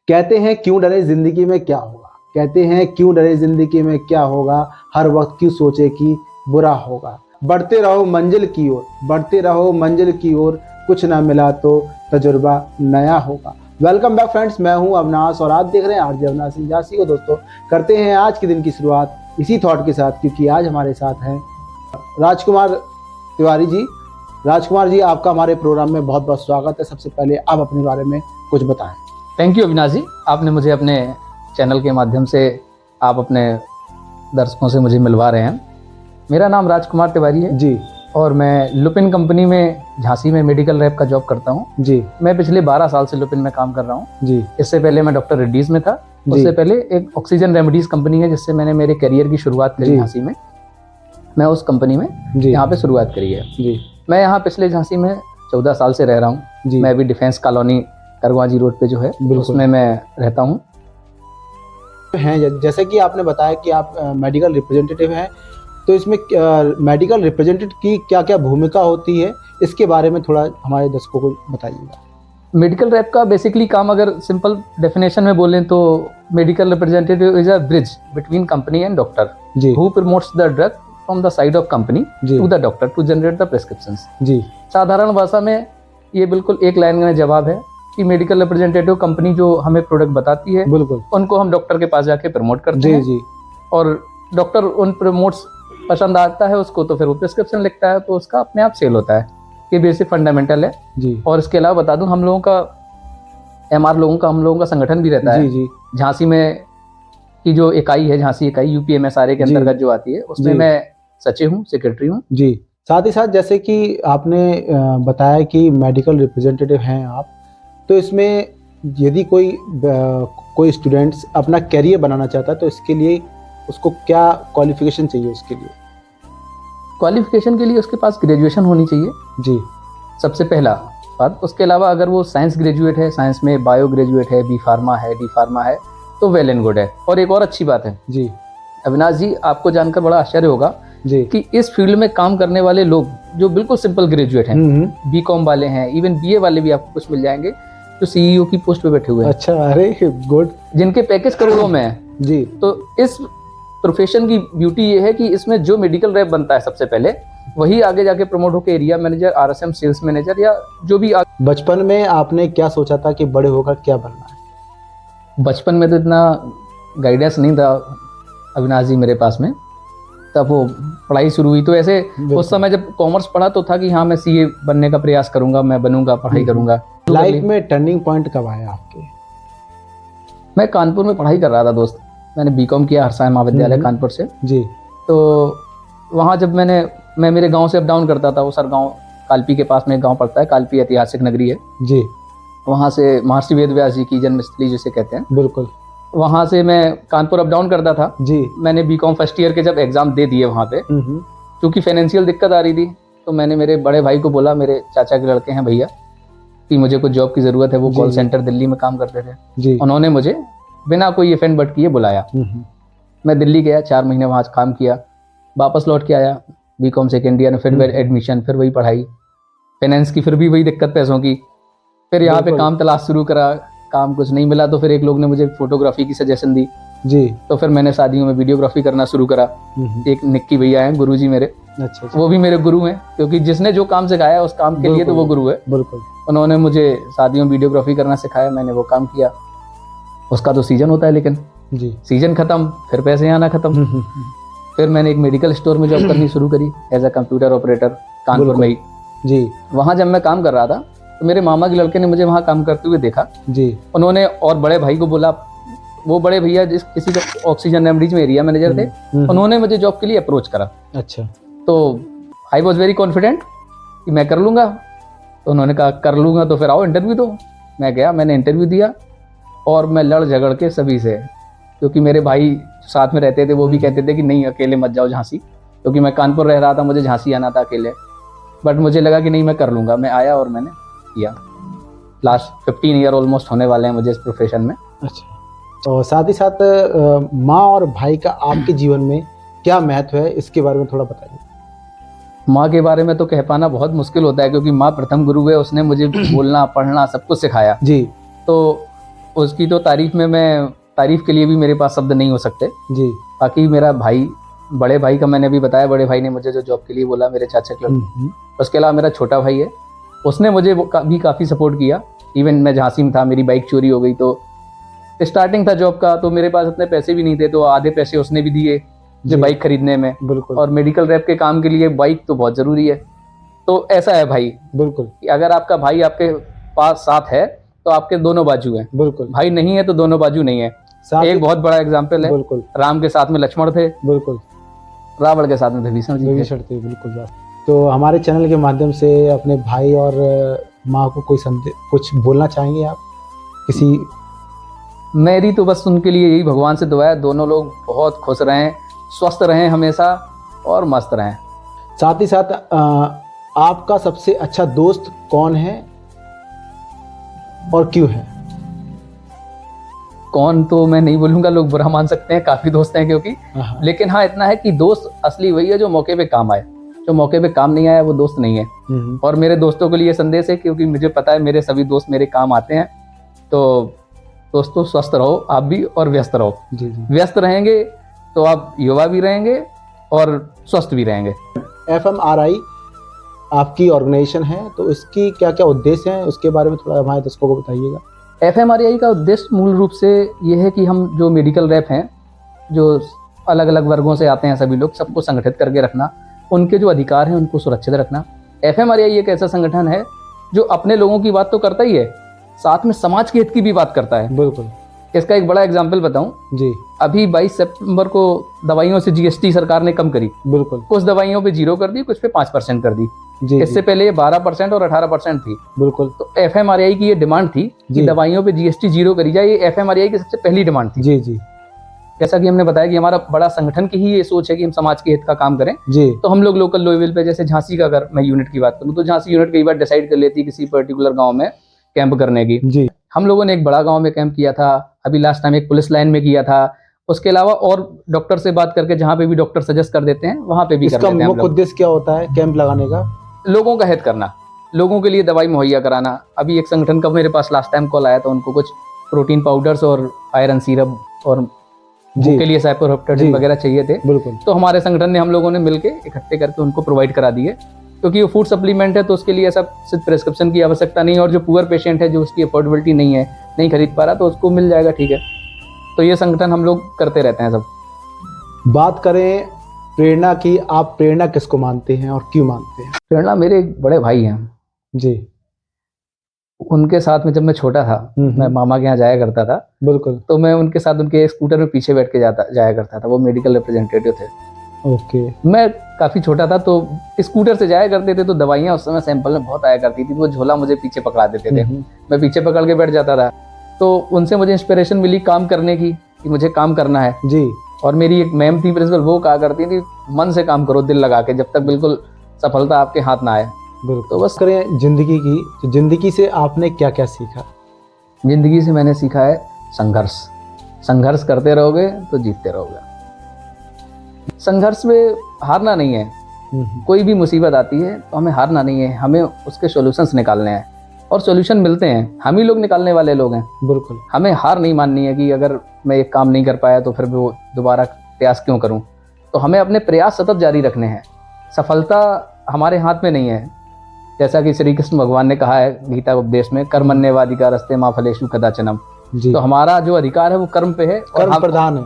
कहते हैं क्यों डरे जिंदगी में क्या होगा, कहते हैं क्यों डरे जिंदगी में क्या होगा, हर वक्त क्यों सोचे कि बुरा होगा। बढ़ते रहो मंजिल की ओर, बढ़ते रहो मंजिल की ओर, कुछ ना मिला तो तजुर्बा नया होगा। वेलकम बैक फ्रेंड्स, मैं हूं अविनाश और आप देख रहे हैं आरजे अविनाश सिंजासी को। दोस्तों, करते हैं आज के दिन की शुरुआत इसी थॉट के साथ, क्योंकि आज हमारे साथ हैं राजकुमार तिवारी जी। राजकुमार जी, आपका हमारे प्रोग्राम में बहुत बहुत स्वागत है। सबसे पहले आप अपने बारे में कुछ बताएं। थैंक यू अविनाश जी, आपने मुझे अपने चैनल के माध्यम से आप अपने दर्शकों से मुझे मिलवा रहे हैं। मेरा नाम राजकुमार तिवारी है जी और मैं लुपिन कंपनी में झांसी में मेडिकल रैप का जॉब करता हूं। जी मैं पिछले 12 साल से लुपिन में काम कर रहा हूं। जी इससे पहले मैं डॉक्टर रेड्डीज में था। उससे पहले एक ऑक्सीजन रेमेडीज कंपनी है जिससे मैंने मेरे करियर की शुरुआत करी झांसी में। मैं उस कंपनी में यहाँ पे शुरुआत करी है। जी मैं यहाँ पिछले झांसी में 14 साल से रह रहा हूँ। मैं अभी डिफेंस कॉलोनी करवाजी रोड पे जो है उसमें मैं रहता हूँ। जैसे कि आपने बताया कि आप मेडिकल रिप्रेजेंटेटिव हैं, तो इसमें मेडिकल रिप्रेजेंटेटिव की क्या क्या भूमिका होती है, इसके बारे में थोड़ा हमारे दर्शकों को बताइएगा। मेडिकल रैप का बेसिकली काम अगर सिंपल डेफिनेशन में बोलें तो medical representative is a bridge between company and doctor who promotes the drug from the side of company to the doctor to generate the prescriptions. जी, साधारण भाषा में ये बिल्कुल एक लाइन में जवाब है कि मेडिकल रिप्रेजेंटेटिव कंपनी जो हमें प्रोडक्ट बताती है बिल्कुल उनको हम डॉक्टर के पास जाके प्रमोट करते हैं। जी और डॉक्टर उन प्रमोट्स पसंद आता है उसको तो फिर वो प्रिस्क्रिप्शन लिखता है, तो उसका अपने आप सेल होता है। ये बेसिक फंडामेंटल है जी। और इसके अलावा बता दूं, हम लोगों का हम लोगों का संगठन भी रहता है। जी झांसी में की जो इकाई है, झांसी इकाई यूपीएमएसआरए के अंतर्गत जो आती है, उसमें मैं सचिव हूँ, सेक्रेटरी हूँ। जी, साथ ही साथ जैसे कि आपने बताया कि मेडिकल रिप्रेजेंटेटिव हैं आप, तो इसमें यदि कोई स्टूडेंट्स अपना करियर बनाना चाहता है तो इसके लिए उसको क्या क्वालिफिकेशन चाहिए? उसके लिए क्वालिफिकेशन के लिए उसके पास ग्रेजुएशन होनी चाहिए जी, सबसे पहला बात। उसके अलावा अगर वो साइंस ग्रेजुएट है, साइंस में बायो ग्रेजुएट है, बी फार्मा है, डी फार्मा है, तो वेल एंड गुड है। और एक और अच्छी बात है जी अविनाश जी, आपको जानकर बड़ा आश्चर्य होगा जी कि इस फील्ड में काम करने वाले लोग जो बिल्कुल सिंपल ग्रेजुएट हैं, बीकॉम वाले हैं, इवन बीए वाले भी आपको कुछ मिल जाएंगे जो सीईओ की पोस्ट पे बैठे हुए हैं। अच्छा, अरे गुड, जिनके पैकेज करोड़ों में है जी। तो इस प्रोफेशन की ब्यूटी ये है कि इसमें जो मेडिकल रैप बनता है सबसे पहले वही आगे जाके प्रमोट होकर area manager, RSM sales manager या जो भी। बचपन में आपने क्या सोचा था कि बड़े होकर क्या बनना है? बचपन में तो इतना गाइडेंस नहीं था अविनाश जी मेरे पास में। तब वो पढ़ाई शुरू हुई तो ऐसे उस समय जब कॉमर्स पढ़ा तो था कि हाँ मैं सीए बनने का प्रयास करूंगा, मैं बनूंगा, पढ़ाई करूंगा। लाइफ में टर्निंग पॉइंट कब आया आपके? मैं कानपुर में पढ़ाई कर रहा था दोस्त। मैंने बीकॉम किया हरसाय महाविद्यालय कानपुर से जी। तो वहाँ जब मैं मेरे गांव से अप डाउन करता था। वो सर गांव कालपी के पास में एक गांव पड़ता है, कालपी ऐतिहासिक नगरी है जी। वहाँ से महर्षि वेदव्यास जी की जन्मस्थली जिसे कहते हैं, बिल्कुल, वहाँ से मैं कानपुर अप डाउन करता था जी। मैंने बीकॉम फर्स्ट ईयर के जब एग्जाम दे दिए वहाँ पे, क्योंकि फाइनेंशियल दिक्कत आ रही थी, तो मैंने मेरे बड़े भाई को बोला, मेरे चाचा के लड़के हैं भैया, कि मुझे कुछ जॉब की जरूरत है। वो कॉल सेंटर दिल्ली में काम करते थे जी। उन्होंने मुझे बिना कोई इफेंट बट किए बुलाया। मैं दिल्ली गया, 4 महीने वहाँ काम किया, वापस लौट के आया बीकॉम सेकेंड ईयर में, फिर एडमिशन, फिर वही पढ़ाई, फाइनेंस की फिर भी वही दिक्कत पैसों की। फिर यहाँ पे काम तलाश शुरू करा, काम कुछ नहीं मिला तो फिर एक लोग ने मुझे फोटोग्राफी की सजेशन दी जी। तो फिर मैंने शादियों में वीडियोग्राफी करना शुरू करा। एक निक्की भैया हैं गुरुजी मेरे, अच्छा। वो भी मेरे गुरु हैं, क्योंकि जिसने जो काम सिखाया उस काम के लिए तो वो गुरु है। बिल्कुल, उन्होंने मुझे शादियों में वीडियोग्राफी करना सिखाया, मैंने वो काम किया। उसका तो सीजन होता है, लेकिन जी, सीजन खत्म फिर पैसे आना खत्म। फिर मैंने एक मेडिकल स्टोर में जॉब करनी शुरू करी as a computer operator Kanpur में ही जी। वहाँ जब मैं काम कर रहा था तो मेरे मामा के लड़के ने मुझे वहाँ काम करते हुए देखा जी। उन्होंने और बड़े भाई को बोला। वो बड़े भैया जिस किसी का ऑक्सीजन रेमडीज में एरिया मैनेजर थे, उन्होंने मुझे जॉब के लिए अप्रोच करा। अच्छा। तो आई वॉज वेरी कॉन्फिडेंट कि मैं कर लूँगा। तो उन्होंने कहा कर लूँगा तो फिर आओ इंटरव्यू दो। मैं गया, मैंने इंटरव्यू दिया और मैं लड़ झगड़ के सभी से, क्योंकि मेरे भाई साथ में रहते थे वो भी कहते थे कि नहीं अकेले मत जाओ झांसी, क्योंकि मैं कानपुर रह रहा था, मुझे झांसी आना था अकेले। बट मुझे लगा कि नहीं मैं कर लूँगा। मैं आया और मैंने किया। लास्ट 15 ईयर ऑलमोस्ट होने वाले हैं मुझे इस प्रोफेशन में। अच्छा। तो साथ ही साथ माँ और भाई का आपके जीवन में क्या महत्व है, इसके बारे में थोड़ा बताइए। माँ के बारे में तो कह पाना बहुत मुश्किल होता है, क्योंकि माँ प्रथम गुरु है, उसने मुझे बोलना पढ़ना सब कुछ सिखाया जी। तो उसकी तो तारीफ के लिए भी मेरे पास शब्द नहीं हो सकते। जी। बाकी मेरा भाई, बड़े भाई का मैंने अभी बताया, बड़े भाई ने मुझे जो जॉब के लिए बोला, मेरे चाचा के लड़के। उसके अलावा मेरा छोटा भाई है, उसने मुझे भी काफ़ी सपोर्ट किया। इवन मैं झांसी में था, मेरी बाइक चोरी हो गई, तो स्टार्टिंग था जॉब का, तो मेरे पास इतने पैसे भी नहीं थे, तो आधे पैसे उसने भी दिए जो जी। बाइक खरीदने में। बिल्कुल। और मेडिकल रैप के काम के लिए बाइक तो बहुत ज़रूरी है। तो ऐसा है भाई बिल्कुल। कि अगर आपका भाई आपके पास साथ है तो आपके दोनों बाजू हैं, बिल्कुल। भाई नहीं है तो दोनों बाजू नहीं है। साथ एक बहुत बड़ा एग्जाम्पल है, बिल्कुल। राम के साथ में लक्ष्मण थे, बिल्कुल। रावण के साथ में विभीषण जी थे। विभीषण थे, बिल्कुल बात। तो हमारे चैनल के माध्यम से अपने भाई और माँ को कोई संदेश, कुछ बोलना चाहेंगे आप? किसी मेरी तो बस उनके लिए यही भगवान से दुआ है, दोनों लोग बहुत खुश रहें, स्वस्थ रहें हमेशा और मस्त रहें। साथ ही साथ आपका सबसे अच्छा दोस्त कौन है और क्यों है? कौन तो मैं नहीं बोलूंगा, लोग बुरा मान सकते हैं, काफी दोस्त हैं क्योंकि, हाँ। लेकिन हाँ इतना है कि दोस्त असली वही है जो मौके पे काम आए। जो मौके पे काम नहीं आया वो दोस्त नहीं है। और मेरे दोस्तों के लिए संदेश है, क्योंकि मुझे पता है मेरे सभी दोस्त मेरे काम आते हैं। तो दोस्तों स्वस्थ रहो आप भी और व्यस्त रहो। जी जी। व्यस्त रहेंगे तो आप युवा भी रहेंगे और स्वस्थ भी रहेंगे। FMRI आपकी ऑर्गेनाइजेशन है, तो इसकी क्या क्या उद्देश्य हैं, उसके बारे में थोड़ा हमारे दर्शकों को बताइएगा। FMRI का उद्देश्य मूल रूप से ये है कि हम जो मेडिकल रैप हैं, जो अलग अलग वर्गों से आते हैं सभी लोग, सबको संगठित करके रखना, उनके जो अधिकार हैं उनको सुरक्षित रखना। FMRI एक ऐसा संगठन है जो अपने लोगों की बात तो करता ही है, साथ में समाज के हित की भी बात करता है। बिल्कुल। इसका एक बड़ा एग्जाम्पल बताऊं, जी। अभी 22 सितंबर को दवाइयों से GST सरकार ने कम करी। बिल्कुल। कुछ दवाइयों पे 0 कर दी, कुछ पे 5% कर दी। जी। इससे पहले ये 12% और 18% थी। बिल्कुल। तो FMRI की ये डिमांड थी कि जी। दवाइयों पे GST 0 करी जाए। ये FMRI की सबसे पहली डिमांड थी। जी जी। जैसा कि हमने बताया कि हमारा बड़ा संगठन की ही ये सोच है कि हम समाज के हित का काम करें। जी। तो हम लोग लोकल लेवल पे, जैसे झांसी का अगर मैं यूनिट की बात करूं, तो झांसी यूनिट कई बार डिसाइड कर लेती है किसी पर्टिकुलर गांव में कैंप करने की। जी। हम लोगों ने एक बड़ा गांव में कैंप किया था, अभी लास्ट टाइम एक पुलिस लाइन में किया था। उसके अलावा और डॉक्टर से बात करके, जहाँ पे भी डॉक्टर सजेस्ट कर देते हैं वहाँ पे भी कर इसका लेते हैं हम मुख्य लोग। उद्देश्य क्या होता है कैंप लगाने का? लोगों का हित करना, लोगों के लिए दवाई मुहैया कराना। अभी एक संगठन का मेरे पास लास्ट टाइम कॉल आया था, उनको कुछ प्रोटीन पाउडर्स और आयरन सिरप और जी। के लिए साइप्रोहेप्टेडिन जी। वगैरह चाहिए थे। बिल्कुल। तो हमारे संगठन ने, हम लोगों ने मिलके इकट्ठे करके उनको प्रोवाइड करा दिए, क्योंकि वो फूड सप्लीमेंट है तो उसके लिए ऐसा सिर्फ प्रेस्क्रिप्शन की आवश्यकता नहीं है। और जो पुअर पेशेंट है, जो उसकी अफोर्डेबिलिटी नहीं है, नहीं खरीद पा रहा, तो उसको मिल जाएगा। ठीक है, तो ये संगठन हम लोग करते रहते हैं सब। बात करें प्रेरणा की, आप प्रेरणा किसको मानते हैं और क्यों मानते हैं? प्रेरणा मेरे एक बड़े भाई हैं। जी। उनके साथ में जब मैं छोटा था, मैं मामा के यहाँ जाया करता था। बिल्कुल। तो मैं उनके साथ उनके स्कूटर में पीछे बैठ के जाया करता था। वो मेडिकल रिप्रेजेंटेटिव थे। ओके। मैं काफ़ी छोटा था, तो स्कूटर से जाया करते थे, तो दवाइयाँ उस समय सैंपल में बहुत आया करती थी। वो झोला मुझे पीछे पकड़ा देते थे, मैं पीछे पकड़ के बैठ जाता था। तो उनसे मुझे इंस्पिरेशन मिली काम करने की, कि मुझे काम करना है। जी। और मेरी एक मैम थी प्रिंसिपल, वो कहा करती थी मन से काम करो, दिल लगा के, जब तक बिल्कुल सफलता आपके हाथ ना आए। बिल्कुल। तो बस करें जिंदगी की, तो जिंदगी से आपने क्या क्या सीखा? जिंदगी से मैंने सीखा है संघर्ष। संघर्ष करते रहोगे तो जीतते रहोगे। संघर्ष में हारना नहीं है। कोई भी मुसीबत आती है तो हमें हारना नहीं है, हमें उसके सॉल्यूशंस निकालने हैं। और सॉल्यूशन मिलते हैं, हम ही लोग निकालने वाले लोग हैं। बिल्कुल। हमें हार नहीं माननी है कि अगर मैं एक काम नहीं कर पाया तो फिर वो दोबारा प्रयास क्यों करूं। तो हमें अपने प्रयास सतत जारी रखने हैं। सफलता हमारे हाथ में नहीं है। जैसा कि श्री कृष्ण भगवान ने कहा है गीता उपदेश में, कर्मण्येवाधिकार रस्ते मां फलेषु कदाचनम। जी। तो हमारा जो अधिकार है वो कर्म पे है, और कर्म प्रधान है।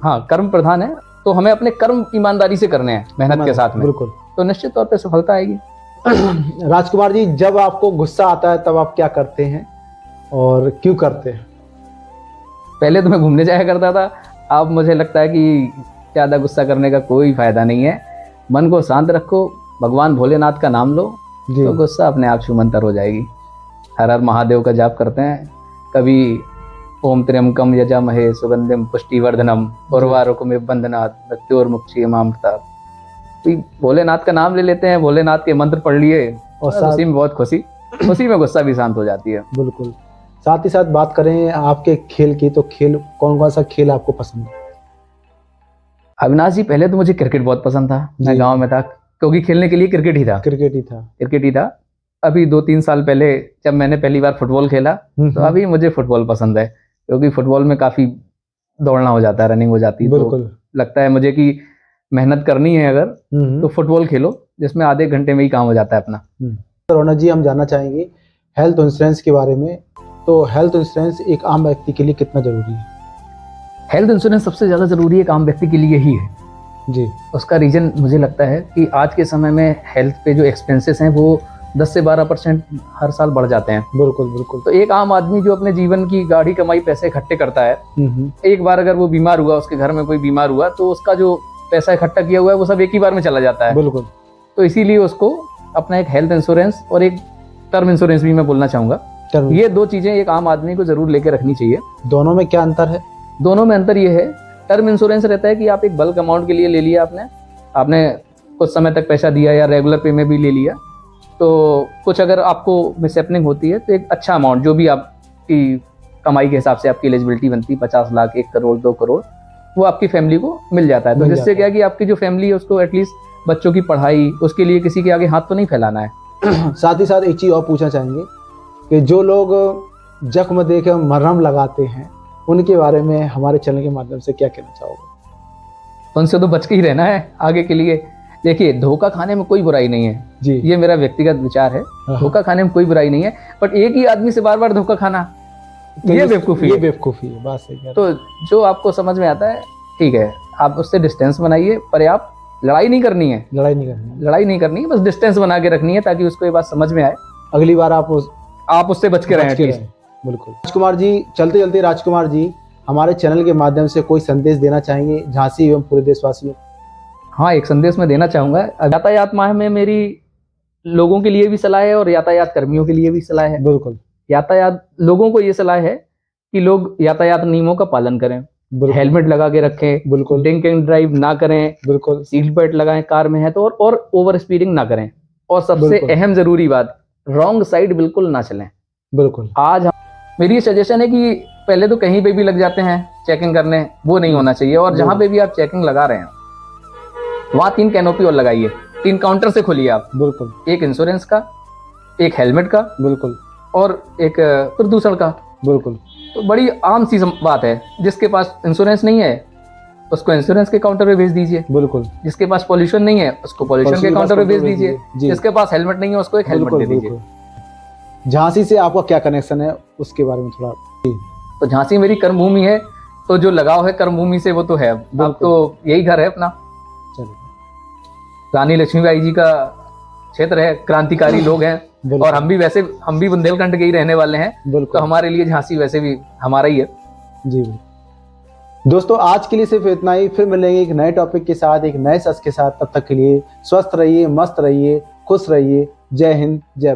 हाँ, कर्म प्रधान है। तो हमें अपने कर्म ईमानदारी से करने हैं, मेहनत के साथ में। बिल्कुल। तो निश्चित तौर पे सफलता आएगी। राजकुमार जी, जब आपको गुस्सा आता है तब आप क्या करते हैं और क्यों करते हैं? पहले तो मैं घूमने जाया करता था, अब मुझे लगता है कि ज़्यादा गुस्सा करने का कोई फायदा नहीं है। मन को शांत रखो, भगवान भोलेनाथ का नाम लो, जी। तो गुस्सा अपने आप छूमंतर हो जाएगी। हर हर महादेव का जाप करते हैं, कभी ओम त्र्यंबकम यजामहे सुगंधिम पुष्टिवर्धनम उर्वारुकमिव बंधनात् मृत्योर्मुक्षीयमामृतात्। तो भोलेनाथ का नाम ले लेते हैं, भोलेनाथ के मंत्र पढ़ लिए, और उसी में बहुत खुशी में गुस्सा भी शांत हो जाती है। बिल्कुल। साथ ही साथ बात करें आपके खेल की, तो खेल कौन कौन सा खेल आपको पसंद है? अविनाश जी, पहले तो मुझे क्रिकेट बहुत पसंद था। मैं गांव में था, क्योंकि खेलने के लिए क्रिकेट ही था। क्रिकेट ही था। अभी 2-3 साल पहले जब मैंने पहली बार फुटबॉल खेला, तो अभी मुझे फुटबॉल पसंद है। क्योंकि फुटबॉल में काफ़ी दौड़ना हो जाता है, रनिंग हो जाती है। तो बिल्कुल। लगता है मुझे कि मेहनत करनी है अगर तो फुटबॉल खेलो, जिसमें आधे घंटे में ही काम हो जाता है अपना। तो रौनक जी, हम जानना चाहेंगे हेल्थ इंश्योरेंस के बारे में। तो हेल्थ इंश्योरेंस एक आम व्यक्ति के लिए कितना जरूरी है? हेल्थ इंश्योरेंस सबसे ज़्यादा ज़रूरी एक आम व्यक्ति के लिए ही है जी। उसका रीज़न मुझे लगता है कि आज के समय में हेल्थ पे जो एक्सपेंसेस हैं वो 10 से 12% हर साल बढ़ जाते हैं। बिल्कुल बिल्कुल। तो एक आम आदमी जो अपने जीवन की गाढ़ी कमाई पैसे इकट्ठे करता है, एक बार अगर वो बीमार हुआ, उसके घर में कोई बीमार हुआ, तो उसका जो पैसा इकट्ठा किया हुआ है वो सब एक ही बार में चला जाता है। बिल्कुल। तो इसीलिए उसको अपना एक हेल्थ इंश्योरेंस और एक टर्म इंश्योरेंस भी मैं बोलना चाहूँगा, ये 2 चीज़ें एक आम आदमी को ज़रूर लेके रखनी चाहिए। दोनों में क्या अंतर है? दोनों में अंतर ये है, टर्म इंश्योरेंस रहता है कि आप एक बल्क अमाउंट के लिए ले लिया, आपने कुछ समय तक पैसा दिया या रेगुलर पे में भी ले लिया, तो कुछ अगर आपको मिसहैपनिंग होती है तो एक अच्छा अमाउंट जो भी आपकी कमाई के हिसाब से आपकी एलिजिबिलिटी बनती है, 50 लाख, 1 करोड़, 2 करोड़, वो आपकी फैमिली को मिल जाता है। तो जिससे क्या है कि आपकी जो फैमिली है उसको एटलीस्ट बच्चों की पढ़ाई, उसके लिए किसी के आगे हाथ तो नहीं फैलाना है। साथ ही साथ एक चीज़ और पूछना चाहेंगे कि जो लोग जख्म देकर मरहम लगाते हैं, उनके बारे में हमारे चैनल के माध्यम से क्या कहना चाहोगे? उनसे तो बच के ही रहना है आगे के लिए। देखिए, धोखा खाने में कोई बुराई नहीं है जी। ये मेरा व्यक्तिगत विचार है। धोखा खाने में कोई बुराई नहीं है, बट एक ही आदमी से बार बार धोखा खाना, तो ये बेवकूफ़ी है। बेवकूफ़ी है, बात सही है। तो जो आपको समझ में आता है ठीक है, आप उससे डिस्टेंस बनाइए, पर आप लड़ाई नहीं करनी है। लड़ाई नहीं करनी है, बस डिस्टेंस बना के रखनी है ताकि उसको ये बात समझ में आए, अगली बार आप उससे बच के रहें एटलीस्ट। बिल्कुल। राजकुमार जी, चलते चलते राजकुमार जी, हमारे चैनल के माध्यम से कोई संदेश देना चाहेंगे झांसी एवं पूरे देशवासियों? हाँ, एक संदेश मैं देना चाहूँगा। यातायात माह में मेरी लोगों के लिए भी सलाह है और यातायात कर्मियों के लिए भी सलाह है। बिल्कुल। यातायात लोगों को ये सलाह है कि लोग यातायात नियमों का पालन करें, हेलमेट लगा के रखें, बिल्कुल, ड्रिंक एंड ड्राइव ना करें, बिल्कुल, सीट बेल्ट लगाएं कार में है तो, और ओवर स्पीडिंग ना करें, और सबसे अहम जरूरी बात, रॉन्ग साइड बिल्कुल ना चलें। बिल्कुल। आज मेरी सजेशन है कि पहले तो कहीं पे भी लग जाते हैं चेकिंग करने, वो नहीं होना चाहिए। और जहाँ पे भी आप चेकिंग लगा रहे हैं वहाँ 3 कैनोपी और लगाइए, 3 काउंटर से खोलिए आप। बिल्कुल। एक इंश्योरेंस का, एक हेलमेट का, बिल्कुल, और एक प्रदूषण का। बिल्कुल। तो बड़ी आम सी बात है, जिसके पास इंश्योरेंस नहीं है उसको इंश्योरेंस के काउंटर पे भेज दीजिए। बिल्कुल। जिसके पास पॉल्यूशन नहीं है उसको पॉल्यूशन के काउंटर पे भेज दीजिए। जिसके पास हेलमेट नहीं है उसको एक हेलमेट दे दीजिए। झांसी से आपका क्या कनेक्शन है, उसके बारे में थोड़ा? तो झांसी मेरी कर्मभूमि है, तो जो लगाव है कर्मभूमि से वो तो है। अब तो यही घर है अपना। रानी लक्ष्मीबाई जी का क्षेत्र है, क्रांतिकारी लोग हैं, और हम भी बुंदेलखंड के ही रहने वाले हैं, तो हमारे लिए झांसी वैसे भी हमारा ही है। जी। दोस्तों, आज के लिए सिर्फ इतना ही। फिर मिलेंगे एक नए टॉपिक के साथ, एक नए सच के साथ। तब तक के लिए स्वस्थ रहिए, मस्त रहिए, खुश रहिए। जय हिंद, जय